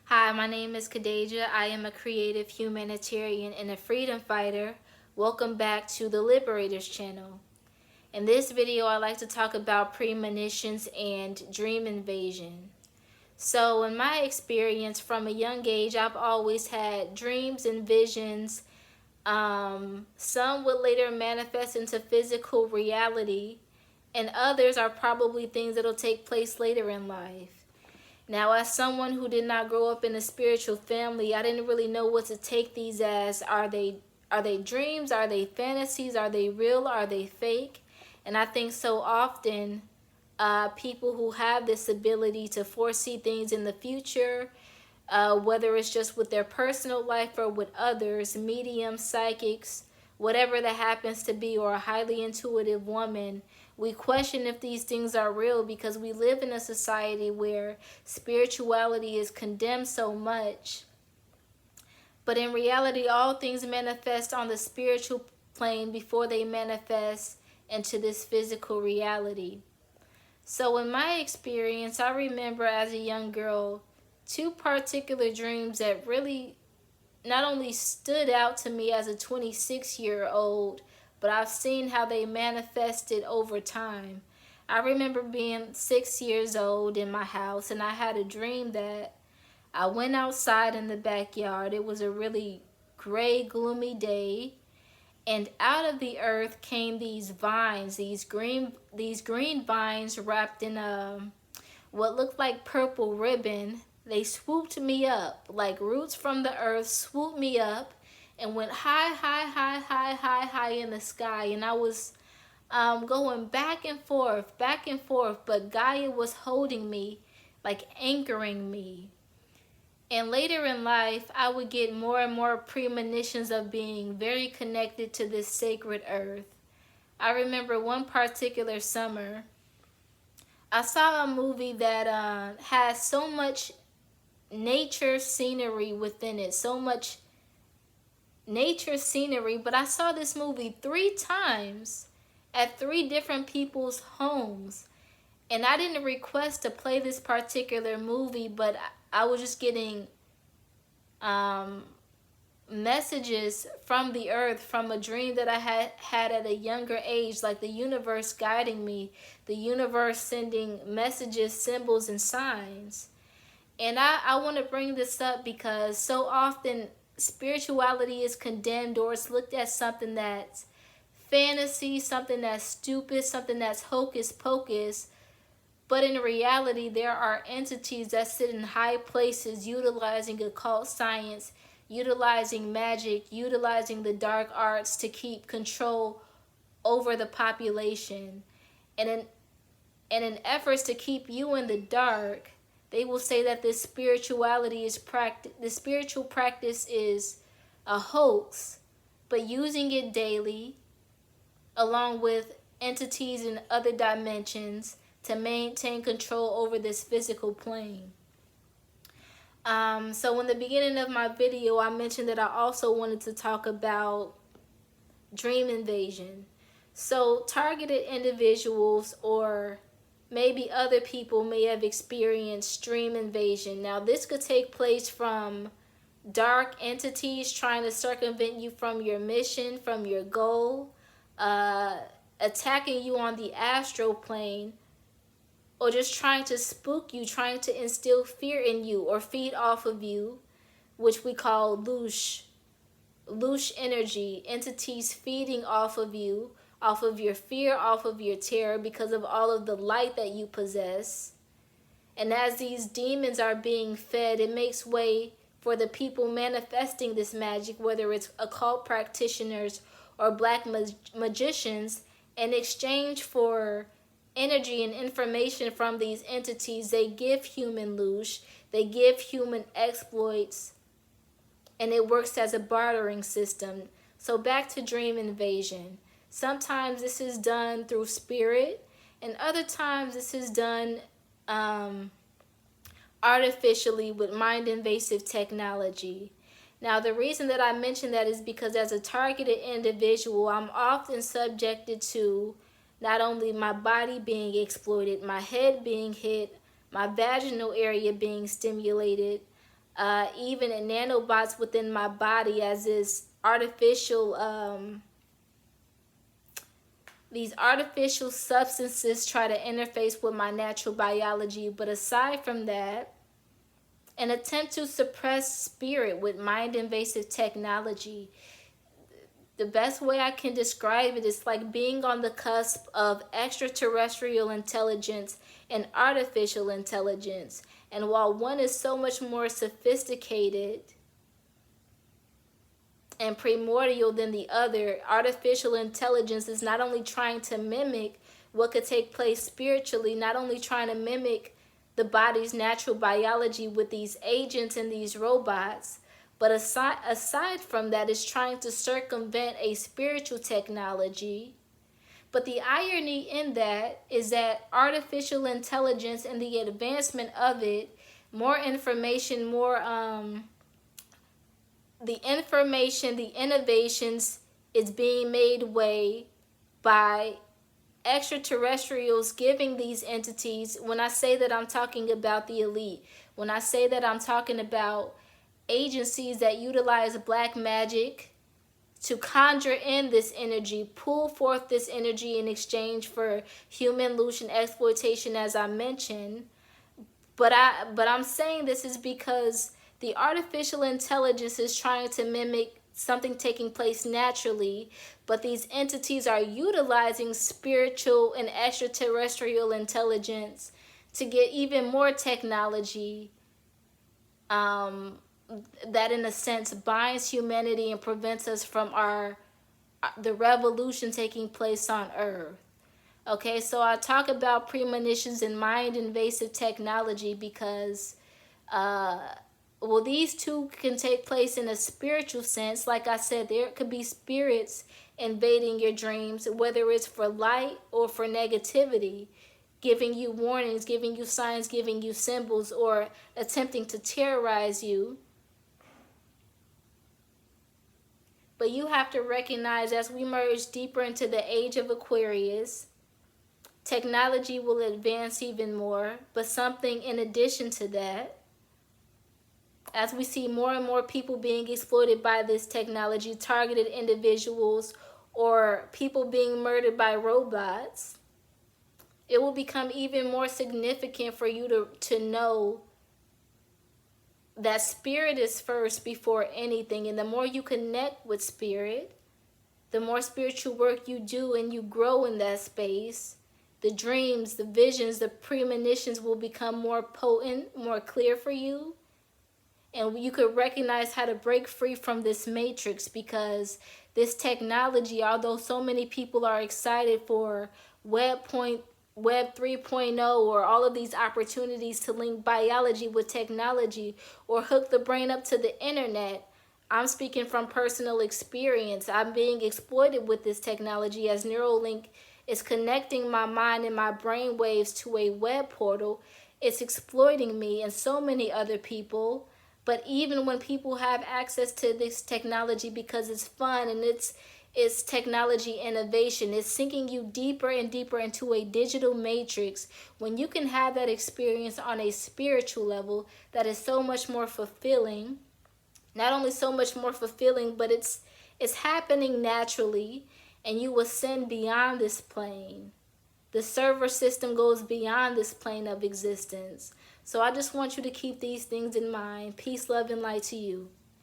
Hi, my name is Khadija. I am a creative humanitarian and a freedom fighter. Welcome back to the Liberators channel. In this video, I like to talk about premonitions and dream invasion. So in my experience from a young age, I've always had dreams and visions. Some would later manifest into physical reality, and others are probably things that'll take place later in life. Now, as someone who did not grow up in a spiritual family, I didn't really know what to take these as. Are they dreams? Are they fantasies? Are they real? Are they fake? And I think so often people who have this ability to foresee things in the future, whether it's just with their personal life or with others, mediums, psychics, whatever that happens to be, or a highly intuitive woman, we question if these things are real because we live in a society where spirituality is condemned so much. But in reality, all things manifest on the spiritual plane before they manifest into this physical reality. So in my experience, I remember as a young girl, two particular dreams that really not only stood out to me as a 26-year-old, but I've seen how they manifested over time. I remember being 6 years old in my house, and I had a dream that I went outside in the backyard. It was a really gray, gloomy day, and out of the earth came these vines, these green vines wrapped in what looked like purple ribbon. They swooped me up, like roots from the earth swooped me up and went high, high, high, high, high, high in the sky. And I was going back and forth, but Gaia was holding me, like anchoring me. And later in life, I would get more and more premonitions of being very connected to this sacred earth. I remember one particular summer, I saw a movie that has so much nature scenery within it, so much nature scenery, but I saw this movie 3 times at 3 different people's homes. And I didn't request to play this particular movie, but I was just getting messages from the earth, from a dream that I had at a younger age, like the universe guiding me, the universe sending messages, symbols, and signs. And I want to bring this up because so often spirituality is condemned, or it's looked at something that's fantasy, something that's stupid, something that's hocus pocus. But in reality, there are entities that sit in high places utilizing occult science, utilizing magic, utilizing the dark arts to keep control over the population. And in efforts to keep you in the dark, they will say that this spiritual practice is a hoax, but using it daily along with entities in other dimensions to maintain control over this physical plane. So in the beginning of my video, I mentioned that I also wanted to talk about dream invasion. So targeted individuals or maybe other people may have experienced dream invasion. Now this could take place from dark entities trying to circumvent you from your mission, from your goal, attacking you on the astral plane, or just trying to spook you, trying to instill fear in you or feed off of you, which we call loosh energy, entities feeding off of you, off of your fear, off of your terror because of all of the light that you possess. And as these demons are being fed, it makes way for the people manifesting this magic, whether it's occult practitioners or black magicians, in exchange for energy and information from these entities. They give human loosh, they give human exploits, and it works as a bartering system. So back to dream invasion. Sometimes this is done through spirit, and other times this is done artificially with mind invasive technology. Now the reason that I mention that is because as a targeted individual, I'm often subjected to not only my body being exploited, my head being hit, my vaginal area being stimulated, even in nanobots within my body, as is artificial these artificial substances try to interface with my natural biology. But aside from that, an attempt to suppress spirit with mind invasive technology. The best way I can describe it is like being on the cusp of extraterrestrial intelligence and artificial intelligence. And while one is so much more sophisticated and primordial than the other, artificial intelligence is not only trying to mimic what could take place spiritually, not only trying to mimic the body's natural biology with these agents and these robots, but aside from that, is trying to circumvent a spiritual technology. But the irony in that is that artificial intelligence and the advancement of it, more information, the information, the innovations is being made way by extraterrestrials giving these entities. When I say that, I'm talking about the elite. When I say that, I'm talking about agencies that utilize black magic to conjure in this energy, pull forth this energy in exchange for human illusion exploitation, as I mentioned. But I'm saying this is because the artificial intelligence is trying to mimic something taking place naturally, but these entities are utilizing spiritual and extraterrestrial intelligence to get even more technology that in a sense binds humanity and prevents us from the revolution taking place on earth. Okay, so I talk about premonitions and mind invasive technology because these two can take place in a spiritual sense. Like I said, there could be spirits invading your dreams, whether it's for light or for negativity, giving you warnings, giving you signs, giving you symbols, or attempting to terrorize you. But you have to recognize, as we merge deeper into the age of Aquarius, technology will advance even more. But something in addition to that, as we see more and more people being exploited by this technology, targeted individuals, or people being murdered by robots, it will become even more significant for you to know that spirit is first before anything. And the more you connect with spirit, the more spiritual work you do and you grow in that space, the dreams, the visions, the premonitions will become more potent, more clear for you. And you could recognize how to break free from this matrix, because this technology, although so many people are excited for Web 3.0 or all of these opportunities to link biology with technology or hook the brain up to the internet, I'm speaking from personal experience. I'm being exploited with this technology as Neuralink is connecting my mind and my brain waves to a web portal. It's exploiting me and so many other people. But even when people have access to this technology because it's fun and it's technology innovation, it's sinking you deeper and deeper into a digital matrix. When you can have that experience on a spiritual level, that is so much more fulfilling. Not only so much more fulfilling, but it's happening naturally, and you ascend beyond this plane. The server system goes beyond this plane of existence. So I just want you to keep these things in mind. Peace, love, and light to you.